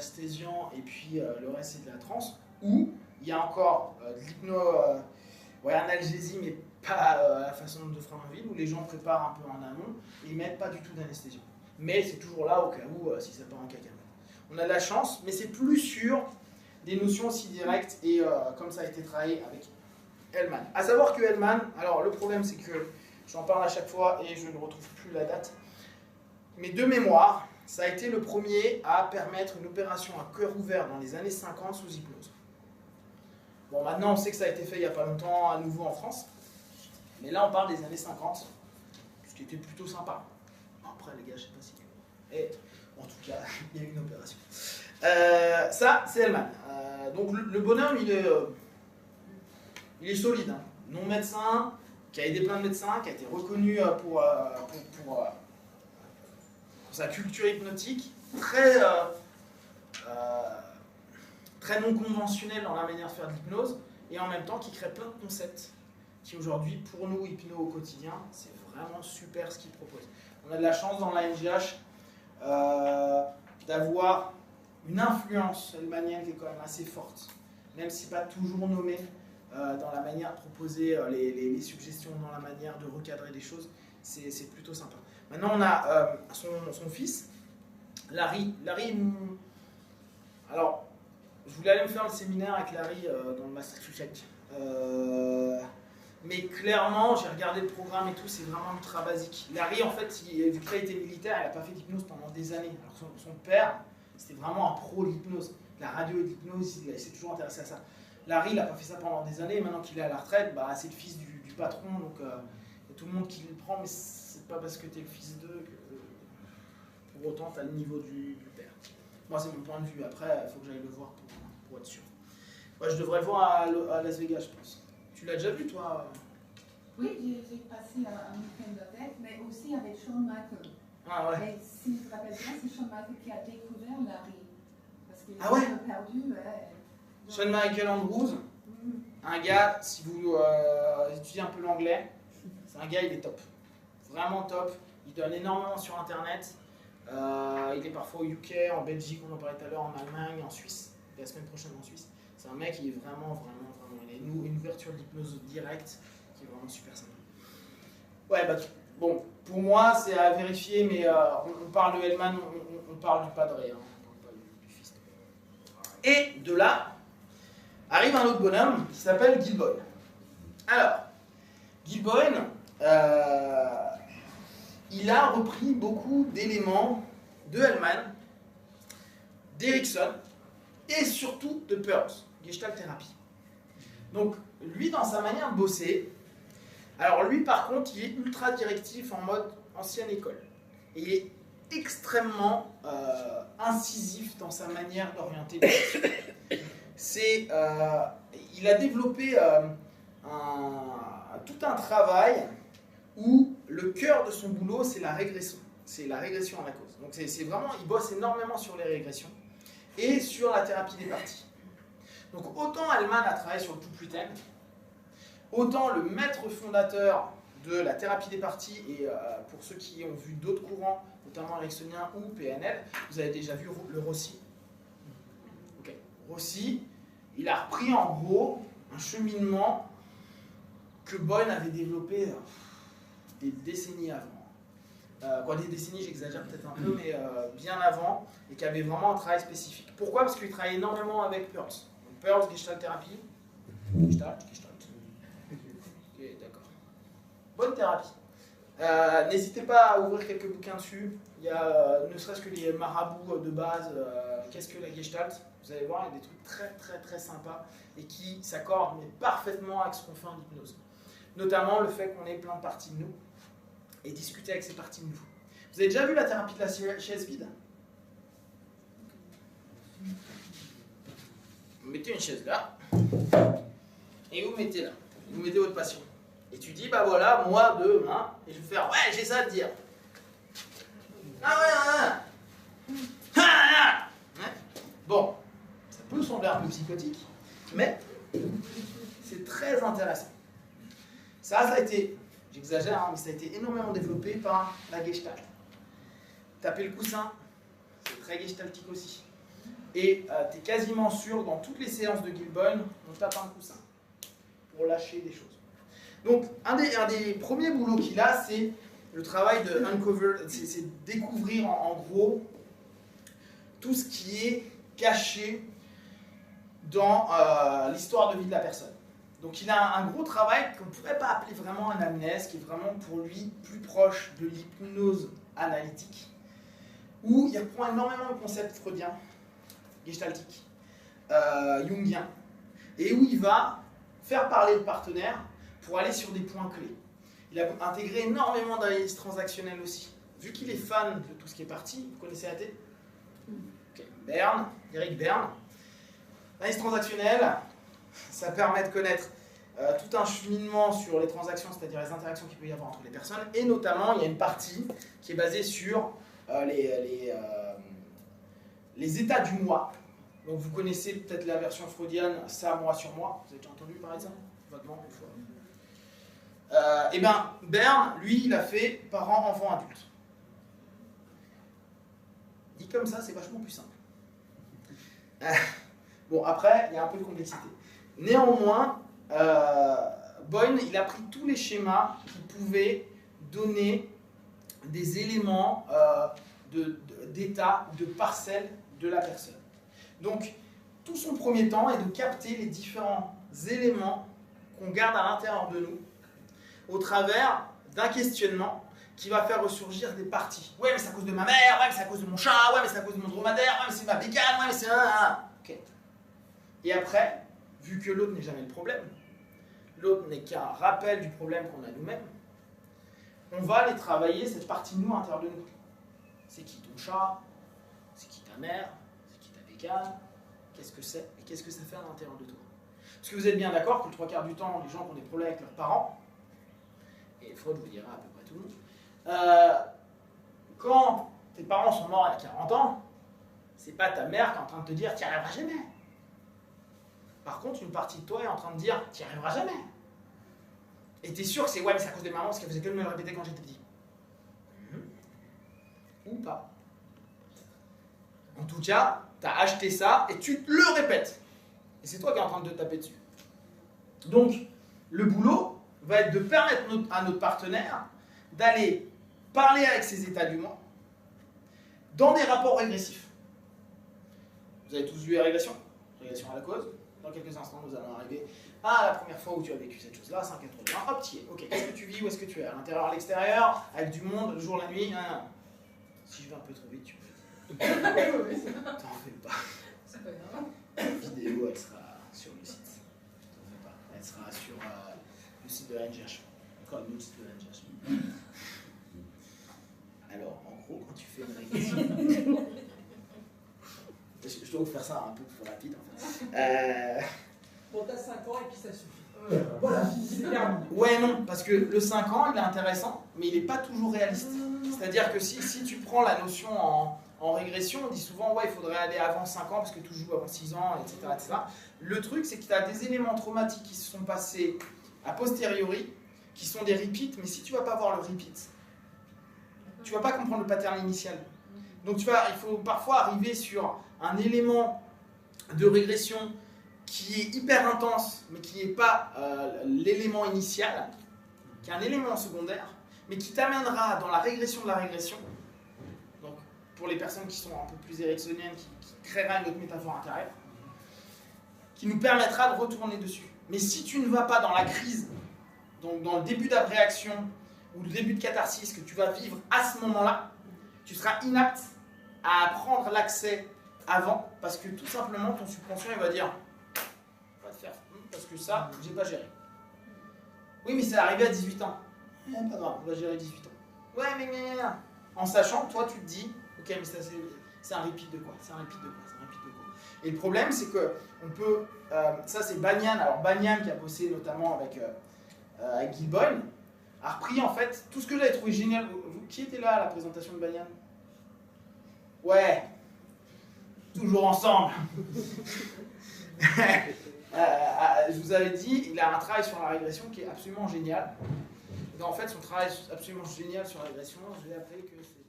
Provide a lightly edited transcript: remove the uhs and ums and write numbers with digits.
l'anesthésiant et puis le reste c'est de la transe, ou il y a encore de l'hypno-analgésie, mais pas à la façon de Fréminville, où les gens préparent un peu en amont et ils mettent pas du tout d'anesthésiant. Mais c'est toujours là au cas où, si ça part en cacahuète. On a de la chance, mais c'est plus sur des notions aussi directes et comme ça a été travaillé avec Hellman. À savoir que Hellman, alors le problème c'est que j'en parle à chaque fois et je ne retrouve plus la date, mais de mémoire, ça a été le premier à permettre une opération à cœur ouvert dans les années 50 sous hypnose. Bon, maintenant on sait que ça a été fait il n'y a pas longtemps à nouveau en France, mais là on parle des années 50, ce qui était plutôt sympa. Après les gars, je sais pas si... Et, en tout cas, il y a eu une opération. Ça, c'est Hellman. Donc le bonhomme, il est solide. Hein. Non médecin, qui a aidé plein de médecins, qui a été reconnu pour sa culture hypnotique, très non conventionnelle dans la manière de faire de l'hypnose, et en même temps qui crée plein de concepts qui aujourd'hui, pour nous, hypno au quotidien, c'est vraiment super ce qu'il propose. On a de la chance dans la NGH d'avoir une influence hellmanienne qui est quand même assez forte, même si pas toujours nommée dans la manière de proposer les suggestions, dans la manière de recadrer des choses, c'est plutôt sympa. Maintenant on a son fils, Larry. Alors, je voulais aller me faire le séminaire avec Larry dans le Massachusetts. Mais clairement, j'ai regardé le programme et tout, c'est vraiment ultra basique. Larry, en fait, vu qu'il a été militaire, il n'a pas fait d'hypnose pendant des années. Alors son père, c'était vraiment un pro de l'hypnose. La radio et l'hypnose, il s'est toujours intéressé à ça. Larry, il n'a pas fait ça pendant des années, et maintenant qu'il est à la retraite, bah, c'est le fils du patron, donc il y a tout le monde qui le prend, mais c'est pas parce que tu es le fils d'eux que pour autant tu as le niveau du père. Moi, c'est mon point de vue. Après, il faut que j'aille le voir pour être sûr. Ouais, je devrais le voir à Las Vegas, je pense. Tu l'as déjà vu, toi? Oui, j'ai passé un week-end avec, mais aussi avec Shawn Michaels. Ah ouais. Et si je me rappelle bien, c'est Shawn Michaels qui a découvert Larry. Parce qu'il Ah ouais. un peu perdu. Shawn Michael Andrews, un gars, si vous étudiez un peu l'anglais, c'est un gars, il est top. Vraiment top. Il donne énormément sur Internet. Il est parfois au UK, en Belgique, on en parlait tout à l'heure, en Allemagne, en Suisse. La semaine prochaine en Suisse. C'est un mec qui est vraiment. Il a une ouverture d'hypnose directe qui est vraiment super sympa. Ouais, bah, bon, pour moi, c'est à vérifier, mais on parle de Hellman, on parle du padre, hein, on parle pas du fils. Et de là, arrive un autre bonhomme qui s'appelle Gil Boyne. Alors, Gil Boyne, il a repris beaucoup d'éléments de Hellman, d'Erickson et surtout de Pearls, Gestalt Therapy. Donc, lui, dans sa manière de bosser, alors lui, par contre, il est ultra directif en mode ancienne école. Et il est extrêmement incisif dans sa manière d'orienter les choses. Il a développé tout un travail où le cœur de son boulot, c'est la régression. C'est la régression à la cause. Donc c'est vraiment, il bosse énormément sur les régressions et sur la thérapie des parties. Donc autant Hellman a travaillé sur le tout-putain, autant le maître fondateur de la thérapie des parties, et pour ceux qui ont vu d'autres courants, notamment ericksonien ou PNL, vous avez déjà vu le Rossi. Okay. Rossi, il a repris en gros un cheminement que Boyne avait développé des décennies avant. Des décennies, j'exagère peut-être un peu, mais bien avant, et qui avait vraiment un travail spécifique. Pourquoi? Parce qu'il travaillait énormément avec Pearls. Donc, Pearls, Gestalt Thérapie. Gestalt. Ok, d'accord. Bonne thérapie. N'hésitez pas à ouvrir quelques bouquins dessus. Il y a ne serait-ce que les marabouts de base, qu'est-ce que la Gestalt? Vous allez voir, il y a des trucs très très très sympas et qui s'accordent mais parfaitement avec ce qu'on fait en hypnose. Notamment le fait qu'on ait plein de parties de nous et discuter avec ces parties de nous. Vous avez déjà vu la thérapie de la chaise vide? Vous mettez une chaise là et vous mettez là. Vous mettez votre patient. Et tu dis, bah voilà, moi demain, et je vais faire, ouais, j'ai ça à te dire. Bon, ça peut sembler un peu psychotique, mais c'est très intéressant. Ça a été, j'exagère, hein, mais ça a été énormément développé par la Gestalt. Taper le coussin, c'est très gestaltique aussi. Et tu es quasiment sûr, dans toutes les séances de Gilboyne, on tape un coussin pour lâcher des choses. Donc, un des premiers boulots qu'il a, c'est le travail de uncover, c'est découvrir en gros tout ce qui est caché dans l'histoire de vie de la personne. Donc il a un gros travail qu'on ne pourrait pas appeler vraiment un amnèse, qui est vraiment pour lui plus proche de l'hypnose analytique, où il reprend énormément de concepts freudiens, gestaltiques, jungiens, et où il va faire parler le partenaire pour aller sur des points clés. Il a intégré énormément d'analyse transactionnelle aussi. Vu qu'il est fan de tout ce qui est parti, vous connaissez AT? Okay. Berne, Eric Berne. L'analyse transactionnelle, ça permet de connaître tout un cheminement sur les transactions, c'est-à-dire les interactions qu'il peut y avoir entre les personnes, et notamment, il y a une partie qui est basée sur les états du moi. Donc vous connaissez peut-être la version freudienne, ça, moi sur moi. Vous avez déjà entendu parler de ça? Vaguement, une fois. Et bien, Berne, lui, il a fait parent, enfant, adulte. Dit comme ça, c'est vachement plus simple. Bon, après, il y a un peu de complexité. Néanmoins, Boyne, il a pris tous les schémas qui pouvaient donner des éléments d'état, de parcelle de la personne. Donc, tout son premier temps est de capter les différents éléments qu'on garde à l'intérieur de nous au travers d'un questionnement qui va faire ressurgir des parties. Ouais, mais c'est à cause de ma mère, ouais, mais c'est à cause de mon chat, ouais, mais c'est à cause de mon dromadaire, ouais, mais c'est ma bécane, ouais, mais c'est un... Ok. Et après, vu que l'autre n'est jamais le problème, l'autre n'est qu'un rappel du problème qu'on a nous-mêmes, on va aller travailler cette partie de nous à l'intérieur de nous. C'est qui ton chat? C'est qui ta mère? C'est qui ta bécane? Qu'est-ce que c'est? Et qu'est-ce que ça fait à l'intérieur de toi? Parce que vous êtes bien d'accord que le 3/4 du temps, les gens qui ont des problèmes avec leurs parents, et Freud vous dira à peu près tout, quand tes parents sont morts à 40 ans, c'est pas ta mère qui est en train de te dire « tu n'y arriveras jamais ». Par contre, une partie de toi est en train de dire « tu n'y arriveras jamais ». Et tu es sûr que c'est « ouais, mais c'est à cause de maman, parce qu'elle faisait que de me le répéter quand j'étais petit ». Ou pas. En tout cas, tu as acheté ça et tu le répètes. Et c'est toi qui es en train de te taper dessus. Donc, le boulot va être de permettre à notre partenaire d'aller parler avec ses états d'humain dans des rapports régressifs. Vous avez tous vu la régression? Régression à la cause. Dans quelques instants, nous allons arriver à la première fois où tu as vécu cette chose-là, 5,80. Hop, t'y es. Ok, qu'est-ce que tu vis? Où est-ce que tu es? À l'intérieur, à l'extérieur? Avec du monde, le jour, la nuit? Si je vais un peu trop vite, tu peux. T'en fais pas. C'est pas grave. La vidéo, elle sera sur le site. T'en fais pas. Elle sera sur le site de la NGH. Encore un autre site de la NGH. Alors, en gros, quand tu fais une régression... je dois vous faire ça un peu plus rapide, en fait. Bon, t'as 5 ans et puis ça suffit. Voilà, c'est terminé. Ouais, non, parce que le 5 ans, il est intéressant, mais il n'est pas toujours réaliste. C'est-à-dire que si tu prends la notion en régression, on dit souvent, ouais, il faudrait aller avant 5 ans, parce que tout joue avant 6 ans, etc. etc. Le truc, c'est que tu as des éléments traumatiques qui se sont passés a posteriori, qui sont des repeats, mais si tu ne vas pas voir le repeat, tu ne vas pas comprendre le pattern initial. Donc il faut parfois arriver sur un élément de régression qui est hyper intense, mais qui n'est pas l'élément initial, qui est un élément secondaire, mais qui t'amènera dans la régression de la régression. Donc, pour les personnes qui sont un peu plus ericksoniennes, qui créera une autre métaphore intérieure, qui nous permettra de retourner dessus. Mais si tu ne vas pas dans la crise, donc dans le début d'abréaction, ou le début de catharsis que tu vas vivre à ce moment-là, tu seras inapte à prendre l'accès avant, parce que tout simplement, ton subconscient, il va dire « va te faire, parce que ça, j'ai pas géré ». Oui, mais c'est arrivé à 18 ans. Pas grave, on va gérer 18 ans. Ouais, mais en sachant, toi, tu te dis « ok, mais ça, c'est un repeat de quoi? C'est un repeat de quoi? C'est un repeat de quoi ?» Et le problème, c'est que on peut... ça, c'est Banyan. Alors, Banyan, qui a bossé notamment avec Gilboyne, a repris, en fait, tout ce que j'avais trouvé génial. Qui était là à la présentation de Banyan? Ouais, toujours ensemble. Je vous avais dit, il a un travail sur la régression qui est absolument génial. Et en fait, son travail absolument génial sur la régression, je vais appeler que c'est...